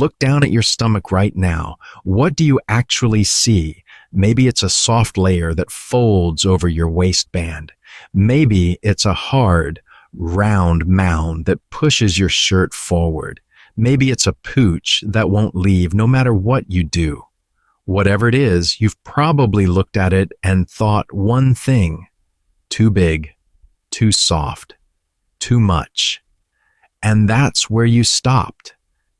Look down at your stomach right now. What do you actually see? Maybe it's a soft layer that folds over your waistband. Maybe it's a hard, round mound that pushes your shirt forward. Maybe it's a pooch that won't leave no matter what you do. Whatever it is, you've probably looked at it and thought one thing: too big, too soft, too much. And that's where you stopped,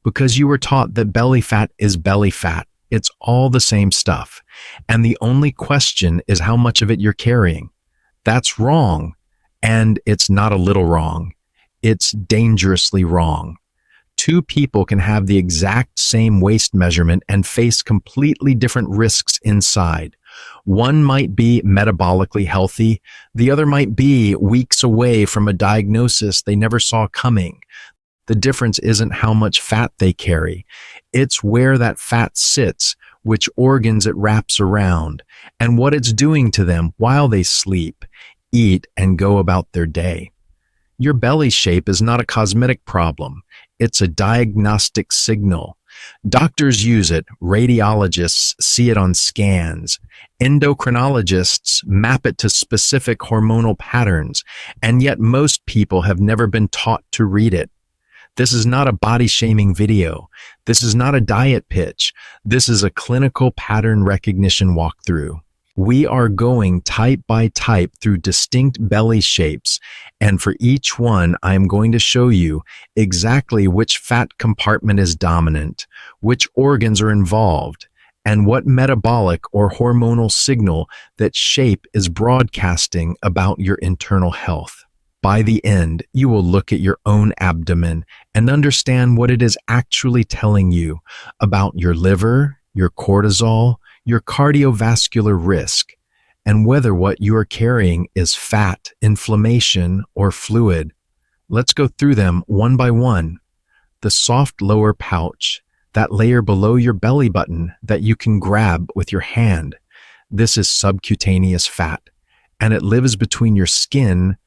because you were taught that belly fat is belly fat. It's all the same stuff. And the only question is how much of it you're carrying. That's wrong. And it's not a little wrong. It's dangerously wrong. Two people can have the exact same waist measurement and face completely different risks inside. One might be metabolically healthy. The other might be weeks away from a diagnosis they never saw coming. The difference isn't how much fat they carry. It's where that fat sits, which organs it wraps around, and what it's doing to them while they sleep, eat, and go about their day. Your belly shape is not a cosmetic problem. It's a diagnostic signal. Doctors use it. Radiologists see it on scans. Endocrinologists map it to specific hormonal patterns, and yet most people have never been taught to read it. This is not a body-shaming video. This is not a diet pitch. This is a clinical pattern recognition walkthrough. We are going type by type through distinct belly shapes, and for each one, I am going to show you exactly which fat compartment is dominant, which organs are involved, and what metabolic or hormonal signal that shape is broadcasting about your internal health. By the end, you will look at your own abdomen and understand what it is actually telling you about your liver, your cortisol, your cardiovascular risk, and whether what you are carrying is fat, inflammation, or fluid. Let's go through them one by one. The soft lower pouch, that layer below your belly button that you can grab with your hand. This is subcutaneous fat, and it lives between your skin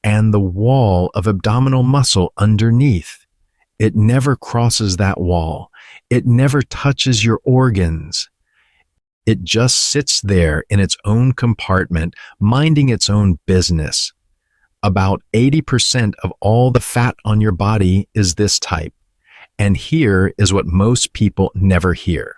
and the wall of abdominal muscle underneath. It never crosses that wall. It never touches your organs. It just sits there in its own compartment, minding its own business. About 80% of all the fat on your body is this type. And here is what most people never hear.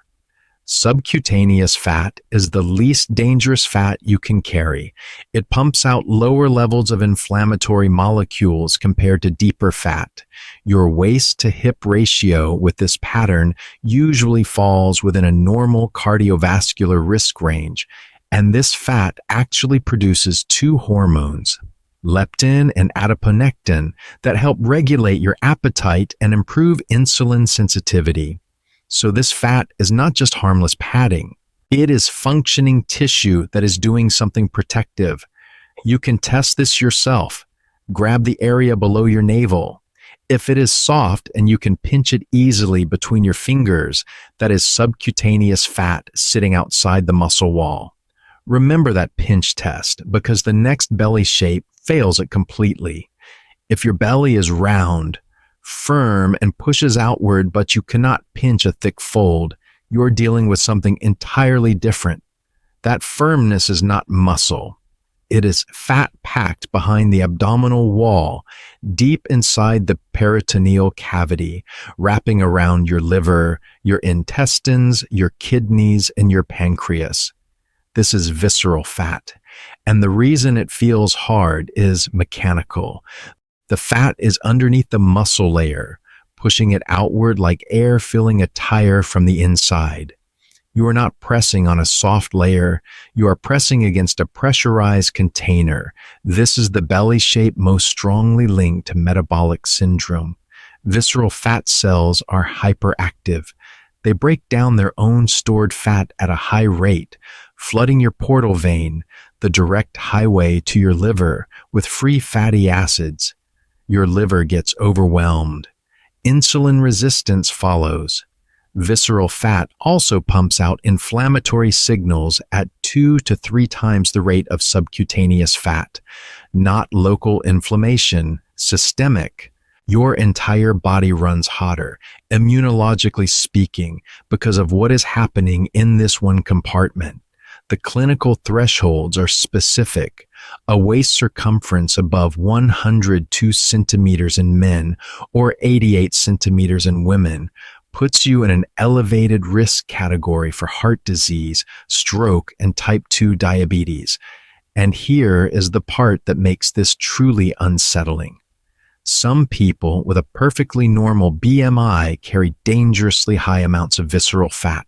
Subcutaneous fat is the least dangerous fat you can carry. It pumps out lower levels of inflammatory molecules compared to deeper fat. Your waist to hip ratio with this pattern usually falls within a normal cardiovascular risk range, and this fat actually produces two hormones, leptin and adiponectin, that help regulate your appetite and improve insulin sensitivity. So this fat is not just harmless padding. It is functioning tissue that is doing something protective. You can test this yourself. Grab the area below your navel. If it is soft and you can pinch it easily between your fingers, that is subcutaneous fat sitting outside the muscle wall. Remember that pinch test, because the next belly shape fails it completely. If your belly is round, firm, and pushes outward, but you cannot pinch a thick fold, you're dealing with something entirely different. That firmness is not muscle. It is fat packed behind the abdominal wall, deep inside the peritoneal cavity, wrapping around your liver, your intestines, your kidneys, and your pancreas. This is visceral fat, and the reason it feels hard is mechanical. The fat is underneath the muscle layer, pushing it outward like air filling a tire from the inside. You are not pressing on a soft layer. You are pressing against a pressurized container. This is the belly shape most strongly linked to metabolic syndrome. Visceral fat cells are hyperactive. They break down their own stored fat at a high rate, flooding your portal vein, the direct highway to your liver, with free fatty acids. Your liver gets overwhelmed. Insulin resistance follows. Visceral fat also pumps out inflammatory signals at 2 to 3 times the rate of subcutaneous fat. Not local inflammation, systemic. your entire body runs hotter, immunologically speaking, because of what is happening in this one compartment. The clinical thresholds are specific. A waist circumference above 102 centimeters in men or 88 centimeters in women puts you in an elevated risk category for heart disease, stroke, and type 2 diabetes. And here is the part that makes this truly unsettling. Some people with a perfectly normal BMI carry dangerously high amounts of visceral fat.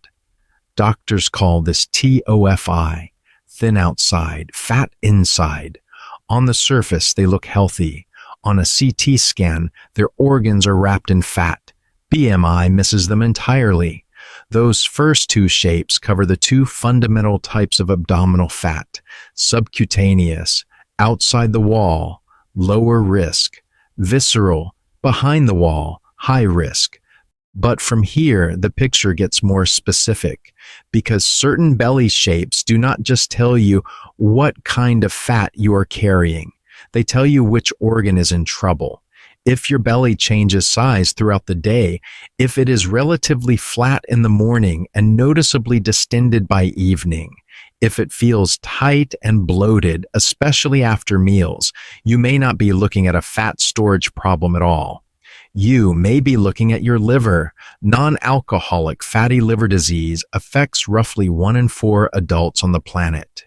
Doctors call this TOFI, thin outside, fat inside. On the surface, they look healthy. On a CT scan, their organs are wrapped in fat. BMI misses them entirely. Those first two shapes cover the two fundamental types of abdominal fat: subcutaneous, outside the wall, lower risk; visceral, behind the wall, high risk. But from here, the picture gets more specific, because certain belly shapes do not just tell you what kind of fat you are carrying. They tell you which organ is in trouble. If your belly changes size throughout the day, if it is relatively flat in the morning and noticeably distended by evening, if it feels tight and bloated, especially after meals, you may not be looking at a fat storage problem at all. You may be looking at your liver. Non-alcoholic fatty liver disease affects roughly 1 in 4 adults on the planet.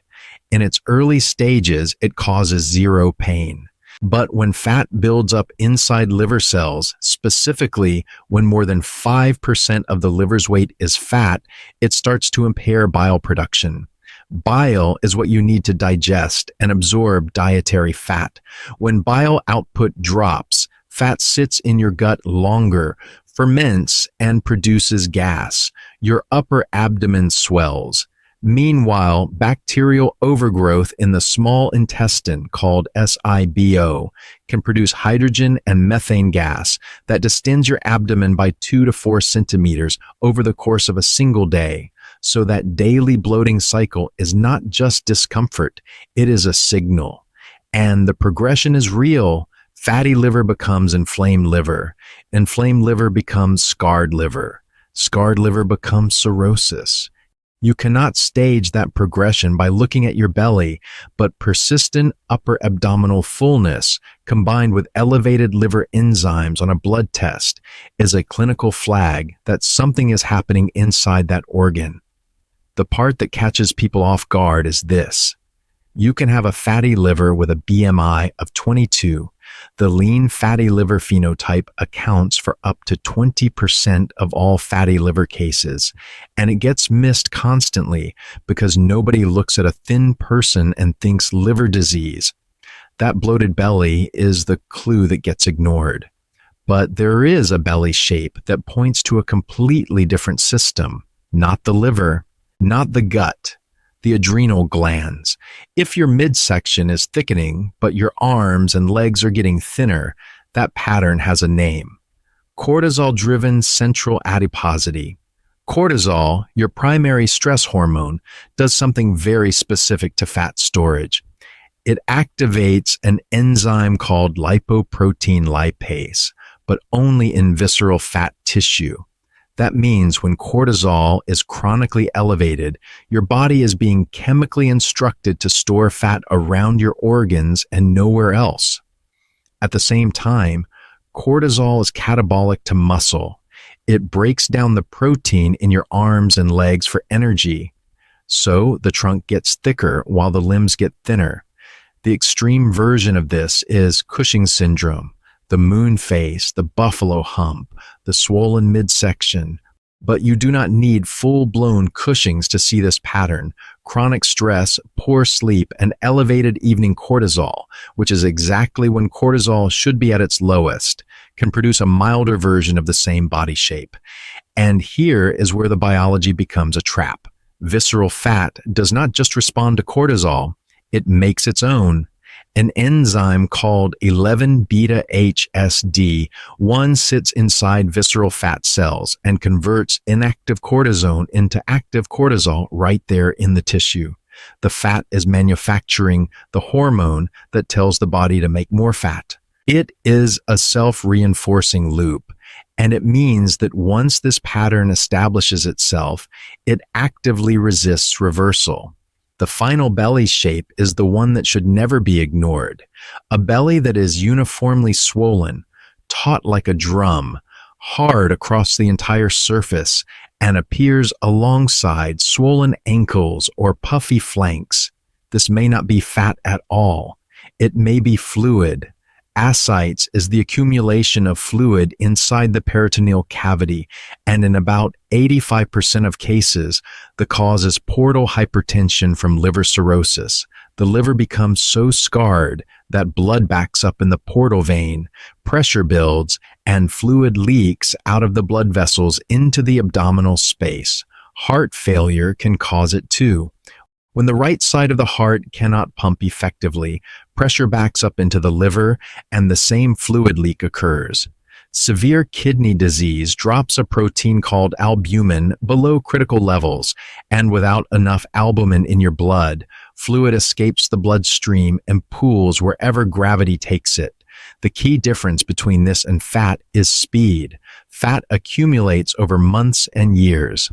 In its early stages, it causes zero pain. But when fat builds up inside liver cells, specifically when more than 5% of the liver's weight is fat, it starts to impair bile production. Bile is what you need to digest and absorb dietary fat. When bile output drops, fat sits in your gut longer, ferments, and produces gas. Your upper abdomen swells. Meanwhile, bacterial overgrowth in the small intestine, called SIBO, can produce hydrogen and methane gas that distends your abdomen by 2 to 4 centimeters over the course of a single day. So that daily bloating cycle is not just discomfort, it is a signal. And the progression is real. Fatty liver becomes inflamed liver. Inflamed liver becomes scarred liver. Scarred liver becomes cirrhosis. You cannot stage that progression by looking at your belly, but persistent upper abdominal fullness combined with elevated liver enzymes on a blood test is a clinical flag that something is happening inside that organ. The part that catches people off guard is this. You can have a fatty liver with a BMI of 22. The lean fatty liver phenotype accounts for up to 20% of all fatty liver cases, and it gets missed constantly because nobody looks at a thin person and thinks liver disease. That bloated belly is the clue that gets ignored. But there is a belly shape that points to a completely different system, not the liver, not the gut, the adrenal glands. If your midsection is thickening, but your arms and legs are getting thinner, that pattern has a name: cortisol-driven central adiposity. Cortisol, your primary stress hormone, does something very specific to fat storage. It activates an enzyme called lipoprotein lipase, but only in visceral fat tissue. That means when cortisol is chronically elevated, your body is being chemically instructed to store fat around your organs and nowhere else. At the same time, cortisol is catabolic to muscle. It breaks down the protein in your arms and legs for energy. So the trunk gets thicker while the limbs get thinner. The extreme version of this is Cushing's syndrome, the moon face, the buffalo hump, the swollen midsection. But you do not need full-blown Cushing's to see this pattern. Chronic stress, poor sleep, and elevated evening cortisol, which is exactly when cortisol should be at its lowest, can produce a milder version of the same body shape. And here is where the biology becomes a trap. Visceral fat does not just respond to cortisol, it makes its own. An enzyme called 11-beta-HSD1 sits inside visceral fat cells and converts inactive cortisone into active cortisol right there in the tissue. The fat is manufacturing the hormone that tells the body to make more fat. It is a self-reinforcing loop, and it means that once this pattern establishes itself, it actively resists reversal. The final belly shape is the one that should never be ignored. A belly that is uniformly swollen, taut like a drum, hard across the entire surface, and appears alongside swollen ankles or puffy flanks. This may not be fat at all. It may be fluid. Ascites is the accumulation of fluid inside the peritoneal cavity, and in about 85% of cases, the cause is portal hypertension from liver cirrhosis. The liver becomes so scarred that blood backs up in the portal vein, pressure builds, and fluid leaks out of the blood vessels into the abdominal space. Heart failure can cause it too. When the right side of the heart cannot pump effectively, pressure backs up into the liver and the same fluid leak occurs. Severe kidney disease drops a protein called albumin below critical levels, and without enough albumin in your blood, fluid escapes the bloodstream and pools wherever gravity takes it. The key difference between this and fat is speed. Fat accumulates over months and years.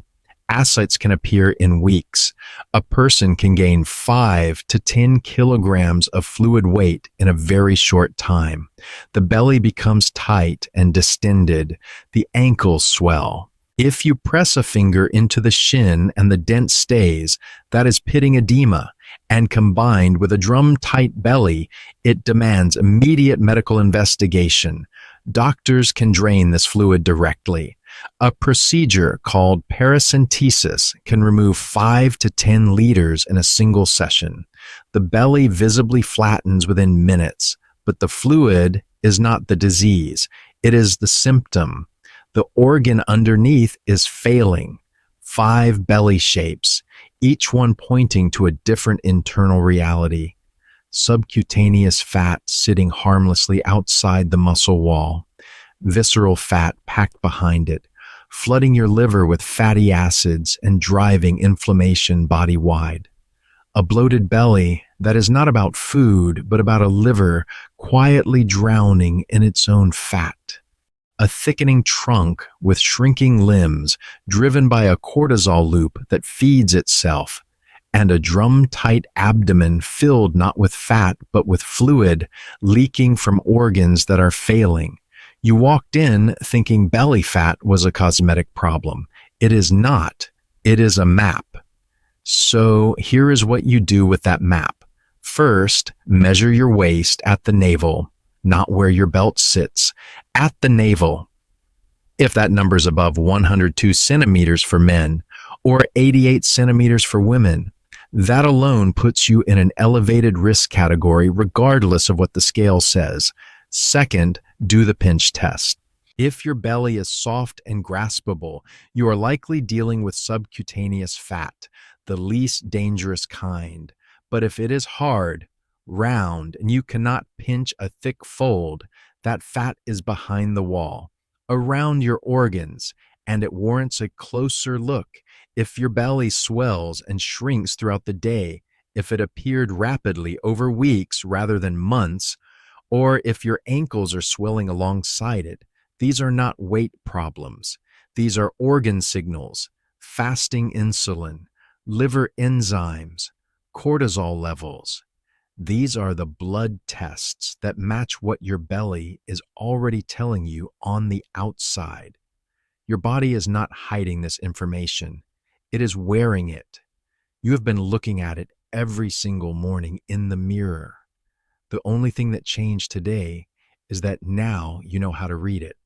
Ascites can appear in weeks. A person can gain 5 to 10 kilograms of fluid weight in a very short time. The belly becomes tight and distended. The ankles swell. If you press a finger into the shin and the dent stays, that is pitting edema. And combined with a drum-tight belly, it demands immediate medical investigation. Doctors can drain this fluid directly. A procedure called paracentesis can remove 5 to 10 liters in a single session. The belly visibly flattens within minutes, but the fluid is not the disease. It is the symptom. The organ underneath is failing. 5 belly shapes, each one pointing to a different internal reality. Subcutaneous fat sitting harmlessly outside the muscle wall. Visceral fat packed behind it, flooding your liver with fatty acids and driving inflammation body-wide. A bloated belly that is not about food, but about a liver quietly drowning in its own fat. A thickening trunk with shrinking limbs driven by a cortisol loop that feeds itself, and a drum-tight abdomen filled not with fat, but with fluid leaking from organs that are failing. You walked in thinking belly fat was a cosmetic problem. It is not. It is a map. So here is what you do with that map. First, measure your waist at the navel, not where your belt sits, at the navel. If that number is above 102 centimeters for men or 88 centimeters for women, that alone puts you in an elevated risk category regardless of what the scale says. Second, do the pinch test. If your belly is soft and graspable, you are likely dealing with subcutaneous fat, the least dangerous kind. But if it is hard, round, and you cannot pinch a thick fold, that fat is behind the wall, around your organs, and it warrants a closer look. If your belly swells and shrinks throughout the day, if it appeared rapidly over weeks rather than months, or if your ankles are swelling alongside it, these are not weight problems. These are organ signals, fasting insulin, liver enzymes, cortisol levels. These are the blood tests that match what your belly is already telling you on the outside. Your body is not hiding this information. It is wearing it. You have been looking at it every single morning in the mirror. The only thing that changed today is that now you know how to read it.